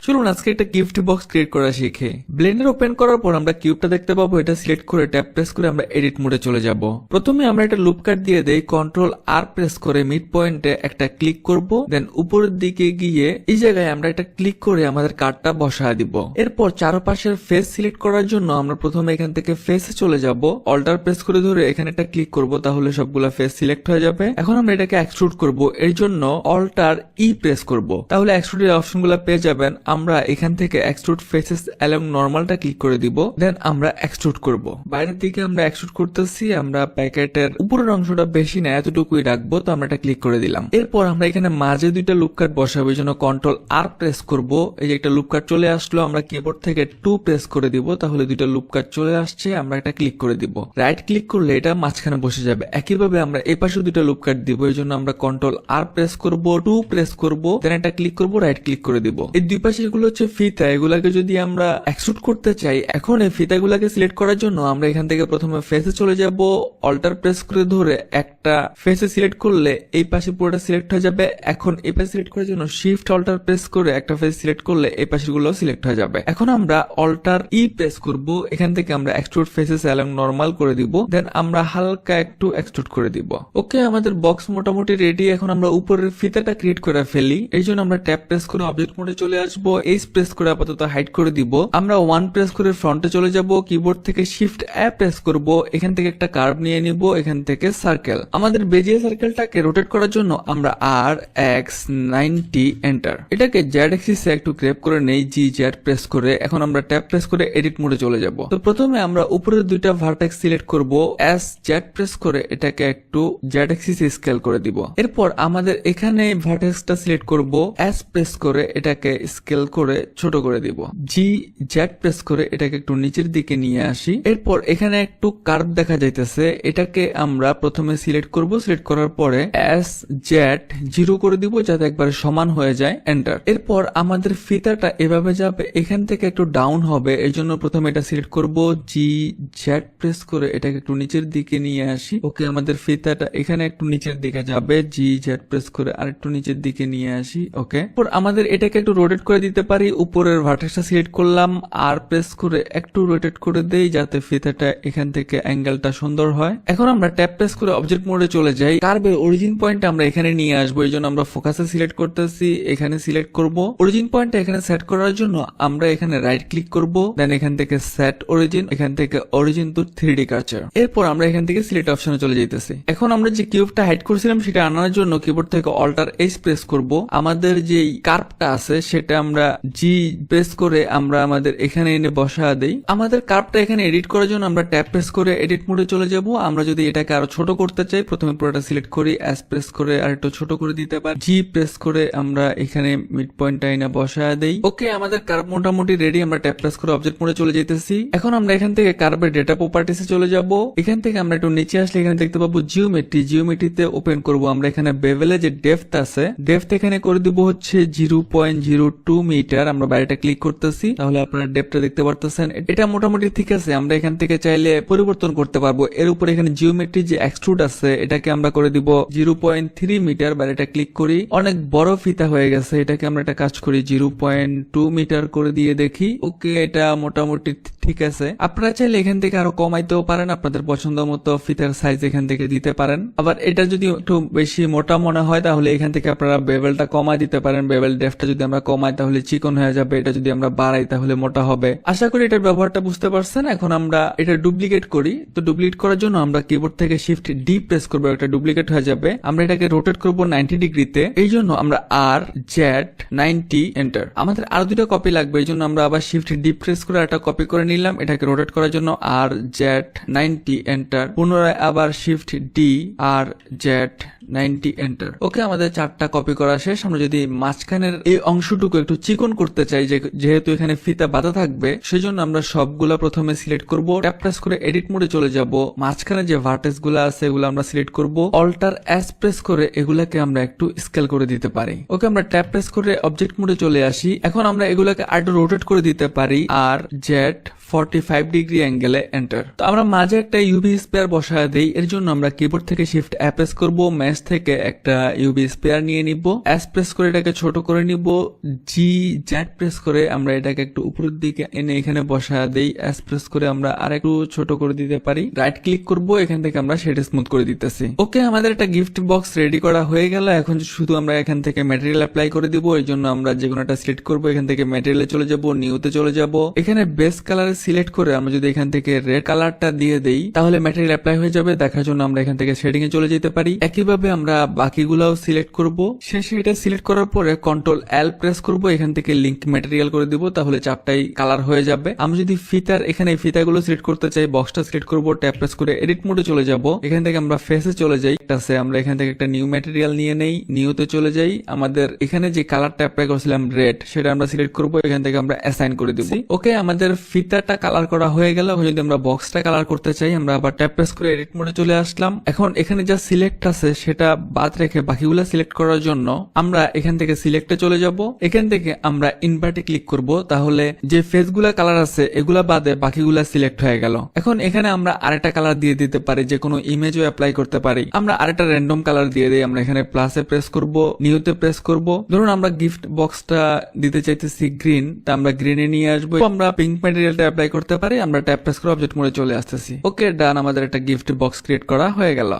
চলুন আজকে একটা গিফট বক্স ক্রিয়েট করা শিখে। ব্লেন্ডার ওপেন করার পর আমরা কিউবটা দেখতে পাবো, এটা সিলেক্ট করে ট্যাপ প্রেস করে আমরা এডিট মোডে চলে যাব। প্রথমে আমরা একটা লুপ কাট দিয়ে দেই, কন্ট্রোল আর প্রেস করে মিড পয়েন্টে একটা ক্লিক করব, দেন উপরের দিকে গিয়ে এই জায়গায় আমরা একটা ক্লিক করে আমাদের কার্ডটা বসা দিব। এরপর চারপাশের ফেস সিলেক্ট করার জন্য আমরা প্রথমে এখান থেকে ফেসে চলে যাব, অল্টার প্রেস করে ধরে এখানে একটা ক্লিক করব, তাহলে সবগুলা ফেস সিলেক্ট হয়ে যাবে। এখন আমরা এটাকে এক্সট্রুড করব, এর জন্য অল্টার ই প্রেস করব, তাহলে এক্সট্রুডের অপশনগুলো পেয়ে যাবেন। আমরা এখান থেকে এক্সট্রুড ফেসেস অ্যালং নরমালটা ক্লিক করে দিব, দেন আমরা এক্সট্রুড করব। বাইরের দিকে আমরা এক্সট্রুড করতেছি, আমরা প্যাকেটের উপরের অংশটা বেশি না এতটুকুই রাখবো, তো আমরা এটা ক্লিক করে দিলাম। এরপর আমরা এখানে মাঝে দুইটা লুপ কাট বসাবো, এই জন্য কন্ট্রোল আর প্রেস করব, এই যে একটা লুপ কাট চলে আসলো, আমরা কিবোর্ড থেকে 2 প্রেস করে দিব, তাহলে দুইটা লুপ কাট চলে আসছে, আমরা এটা ক্লিক করে দিব। রাইট ক্লিক করলে এটা মাঝখানে বসে যাবে। একইভাবে আমরা এই পাশে দুইটা লুপ কাট দিব, এই জন্য আমরা কন্ট্রোল আর প্রেস করব, 2 প্রেস করব, দেন এটা ক্লিক করব, রাইট ক্লিক করে দিব। এই দুই পাশে এগুলো হচ্ছে ফিতা, এগুলাকে যদি আমরা এক্সট্রুড করতে চাই, এখন এই ফিতাগুলাকে সিলেক্ট করার জন্য আমরা এখান থেকে প্রথমে ফেসে চলে যাব, অল্টার প্রেস করে ধরে একটা ফেসে সিলেক্ট করলে এই পাশে পুরোটা সিলেক্ট হয়ে যাবে। এখন এই পাশে সিলেক্ট করার জন্য শিফট অল্টার প্রেস করে একটা ফেস সিলেক্ট করলে এই পাশের গুলো সিলেক্ট হয়ে যাবে। এখন আমরা অল্টার ই প্রেস করব, এখান থেকে আমরা এক্সট্রুড ফেসেস অ্যালং নরমাল করে দিব, দেন আমরা হালকা একটু এক্সট্রুড করে দিব। ওকে, আমাদের বক্স মোটামুটি রেডি। এখন আমরা উপরের ফিতাটা ক্রিয়েট করে ফেলি, এই জন্য আমরা ট্যাপ প্রেস করে অবজেক্ট মোডে চলে আসবো, এইচ প্রেস করে আপাতত হাইড করে দিব। আমরা 1 প্রেস করে ফ্রন্টে চলে যাব, কিবোর্ড থেকে শিফট এ প্রেস করব, এখান থেকে একটা কার্ভ নিয়ে নিব, এখান থেকে সার্কেল। আমাদের বেজিয়ার সার্কেলটাকে রোটেট করার জন্য আমরা আর এক্স 90 এন্টার, এটাকে জেড অ্যাক্সিসে একটু গ্র্যাব করে নেই, জি জেড প্রেস করে। এখন আমরা ট্যাপ প্রেস করে এডিট মোডে চলে যাব। তো প্রথমে আমরা উপরের দুইটা ভার্টেক্স সিলেক্ট করব, এস জেড প্রেস করে এটাকে একটু জেড অ্যাক্সিসে স্কেল করে দিব। এরপর আমাদের এখানে ভার্টেক্সটা সিলেক্ট করব, এস প্রেস করে এটাকে স্কেল করে ছোট করে দিব, জি জেড প্রেস করে এটাকে একটু নিচের দিকে নিয়ে আসি। এরপর এখানে একটু কার্ভ দেখা যাইতেছে, এটাকে আমরা প্রথমে সিলেক্ট করব, সিলেক্ট করার পরে এস জেড 0 করে দিব যাতে একবারে সমান হয়ে যায়, এন্টার। এরপর আমাদের ফিতাটা এভাবে যাবে, এখান থেকে একটু ডাউন হবে, এই জন্য প্রথমে এটা সিলেক্ট করব, জি জেড প্রেস করে এটাকে একটু নিচের দিকে নিয়ে আসি। ওকে, আমাদের ফিতাটা এখানে একটু নিচের দিকে যাবে, জি জেড প্রেস করে আর একটু নিচের দিকে নিয়ে আসি। ওকে, এরপর আমাদের এটাকে একটু রোটেট করে দিতে পারি, উপরের ভার্টেক্সটা সিলেক্ট করলাম, আর প্রেস করে একটু রোটেট করে দেই যাতে ফিতাটা এখান থেকে অ্যাঙ্গেলটা সুন্দর হয়। এখন আমরা ট্যাপ প্রেস করে অবজেক্ট মোডে চলে যাই, কার্ভের অরিজিন পয়েন্ট আমরা এখানে নিয়ে আসবো, এই জন্য আমরা ফোকাসে সিলেক্ট করতেছি, এখানে সিলেক্ট করব। অরিজিন পয়েন্টটা এখানে সেট করার জন্য আমরা এখানে রাইট ক্লিক করব, দেন এখান থেকে সেট অরিজিন, এখান থেকে অরিজিন টু 3D কার্সার। এরপর আমরা এখান থেকে সিলেক্ট অপশনে চলে যাইতেছি। এখন আমরা যে কিউবটা হাইড করছিলাম সেটা আনার জন্য কিবোর্ড থেকে অল্টার এইচ প্রেস করব, আমাদের যে কার্ভটা আছে সেটা আমরা জি প্রেস করে আমরা আমাদের এখানে এনে বসা দেই। আমাদের কার্ভটা এখানে এডিট করার জন্য আমরা ট্যাপ প্রেস করে এডিট মোডে চলে যাব। আমরা যদি এটাকে আরো ছোট করতে চাই, প্রথমে পুরোটা সিলেক্ট করি, এস প্রেস করে আর একটু ছোট করে দিতে পারি, জি প্রেস করে আমরা এখানে মিড পয়েন্টটা এনে বসা দেই। ওকে, আমাদের কার্ভ মোটামুটি রেডি। আমরা ট্যাপ প্রেস করে অবজেক্ট মোডে চলে যেতেছি। এখন আমরা এখান থেকে কার্ভের ডেটা প্রপার্টিসে চলে যাব। এখান থেকে আমরা একটু নিচে আসলে এখানে দেখতে পাবো জিওমেট্রি, জিওমেট্রিতে ওপেন করব। আমরা এখানে বেভেলে যে ডেপথ আছে, ডেপথ এখানে করে দিব হচ্ছে 0.02 মিটার। আমরা বাইরেটা ক্লিক করতেছি, তাহলে আপনারা ডেপথটা দেখতে পারতেছেন, এটা মোটামুটি ঠিক আছে। আমরা এখান থেকে চাইলে পরিবর্তন করতে পারবো। এর উপরে এখানে জিওমেট্রি যে এক্সট্রুড আছে এটাকে আমরা করে দিব 0.3 মিটার। বাইরেটা ক্লিক করি, অনেক বড় ফিতা হয়ে গেছে, এটাকে আমরা একটা কাজ করি 0.2 মিটার করে দিয়ে দেখি। ওকে, এটা মোটামুটি ঠিক আছে। আপনারা চাইলে এখান থেকে আরো কমাইতেও পারেন, আপনাদের পছন্দ মতো ফিতার সাইজ এখান থেকে দিতে পারেন। আবার এটা যদি একটু বেশি মোটা মনে হয় তাহলে এখান থেকে আপনারা বেভেলটা কমাই দিতে পারেন। বেভেল ডেপথটা যদি আমরা কমাই তাহলে চিকন হয়ে যাবে, এটা যদি আমরা বাড়াই তাহলে মোটা হবে। আশা করি এটার ব্যবহারটা বুঝতে পারছেন। এখন আমরা এটা ডুপ্লিকেট করি। তো ডুপ্লিকেট করার জন্য আমরা কিবোর্ড থেকে শিফট ডি প্রেস করবো, একটা ডুপ্লিকেট হয়ে যাবে। আমরা এটাকে রোটেট করবো 90 ডিগ্রিতে, এই জন্য আমরা আর জেড 90 এন্টার। আমাদের আরো দুটো কপি লাগবে, এই জন্য আমরা আবার শিফট ডি প্রেস করে একটা কপি করে নিলাম। এটাকে রোটেট করার জন্য আর জেড 90 এন্টার, পুনরায় আবার শিফট ডি আর জেড 90 এন্টার। ওকে, আমাদের 4টা কপি করা শেষ। আমরা যদি মাঝখানের এই অংশটুকু একটু চিকন করতে চাই, যেহেতু এখানে ফিতা বাঁধা থাকবে, সেজন্য আমরা সবগুলা প্রথমে সিলেক্ট করব, ট্যাপ প্রেস করে এডিট মোডে চলে যাব। মাঝখানে যে ভার্টেক্স গুলো আছে এগুলো আমরা সিলেক্ট করব, অল্টার এস প্রেস করে এগুলাকে আমরা একটু স্কেল করে দিতে পারি। ওকে, আমরা ট্যাপ প্রেস করে অবজেক্ট মোডে চলে আসি। এখন আমরা এগুলাকে আরেকটু রোটেট করে দিতে পারি, আর জেড 45 ডিগ্রি অ্যাঙ্গেলে এন্টার। তো আমরা মাঝে একটা ইউভি স্পেয়ার বসায় দেই, এর জন্য আমরা কিবোর্ড থেকে শিফট প্রেস করব, ম্যাশ মেশ থেকে একটা ইউভি স্পেয়ার নিয়ে নিব, এস প্রেস করে এটাকে ছোট করে নিব, জি জেড প্রেস করে আমরা এটাকে একটু উপরের দিকে এনে এখানে বসা দেই, এস প্রেস করে আমরা আরেকটু ছোট করে দিতে পারি, রাইট ক্লিক করব, এখান থেকে আমরা সেটা স্মুথ করে দিতেছি। ওকে, আমাদের একটা গিফট বক্স রেডি করা হয়ে গেল। এখন শুধু আমরা এখান থেকে ম্যাটেরিয়াল অ্যাপ্লাই করে দিব। এই জন্য আমরা যে কোনো একটা সিলেক্ট করবো, এখান থেকে ম্যাটেরিয়ালে চলে যাব, নিউতে চলে যাব, এখানে বেস কালার সিলেক্ট করে আমরা যদি এখান থেকে রেড কালারটা দিয়ে দেই তাহলে ম্যাটেরিয়াল অ্যাপ্লাই হয়ে যাবে। দেখার জন্য আমরা এখান থেকে শেডিং এ চলে যেতে পারি। একইভাবে আমরা বাকিগুলাও সিলেক্ট করব। শেষে এটা সিলেক্ট করার পরে কন্ট্রোল এল প্রেস করব, এখান থেকে লিঙ্ক ম্যাটেরিয়াল করে দিব, তাহলে চাপটাই কালার হয়ে যাবে। আমরা যদি ফিতার এখানে ফিতাগুলো সিলেক্ট করতে চাই, বক্সটা সিলেক্ট করব, ট্যাপ প্রেস করে এডিট মোডে চলে যাব, এখান থেকে আমরা ফেসে চলে যাই, আমরা এখান থেকে একটা নিউ ম্যাটেরিয়াল নিয়ে নেই, নিউতে চলে যাই, আমাদের এখানে যে কালারটা অ্যাপ্লাই করেছিলাম রেড সেটা আমরা সিলেক্ট করব, এখান থেকে আমরা অ্যাসাইন করে দিব। ওকে, আমাদের ফিতাটা কালার করা হয়ে গেল। যদি আমরা বক্সটা কালার করতে চাই আমরা আবার ট্যাপ প্রেস করে এডিট মোডে চলে আসলাম। এখন এখানে যা সিলেক্ট আছে সেটা বাদ রেখে বাকিগুলা সিলেক্ট করার জন্য আমরা এখান থেকে সিলেক্টে চলে যাব, এখান থেকে আমরা ইনভার্টে ক্লিক করব, তাহলে যে ফেসগুলা কালার আছে এগুলা বাদে বাকিগুলা সিলেক্ট হয়ে গেল। এখন এখানে আমরা আরেকটা কালার দিয়ে দিতে পারি, যে কোনো ইমেজও অ্যাপ্লাই করতে পারি। আমরা আরেকটা র্যান্ডম কালার দিয়ে দেই, আমরা এখানে প্লাসে প্রেস করব, নিউতে প্রেস করব, ধরুন আমরা গিফট বক্সটা দিতে চাইতেছি গ্রিন, তা আমরা গ্রিনে নিয়ে আসবো, আমরা পিঙ্ক ম্যাটেরিয়ালটা অ্যাপ্লাই করতে পারি, আমরা ট্যাপ প্রেস করে অবজেক্ট মোডে চলে আসতেছি। ওকে ডান, আমাদের একটা গিফট বক্স ক্রিয়েট করা হয়ে গেল।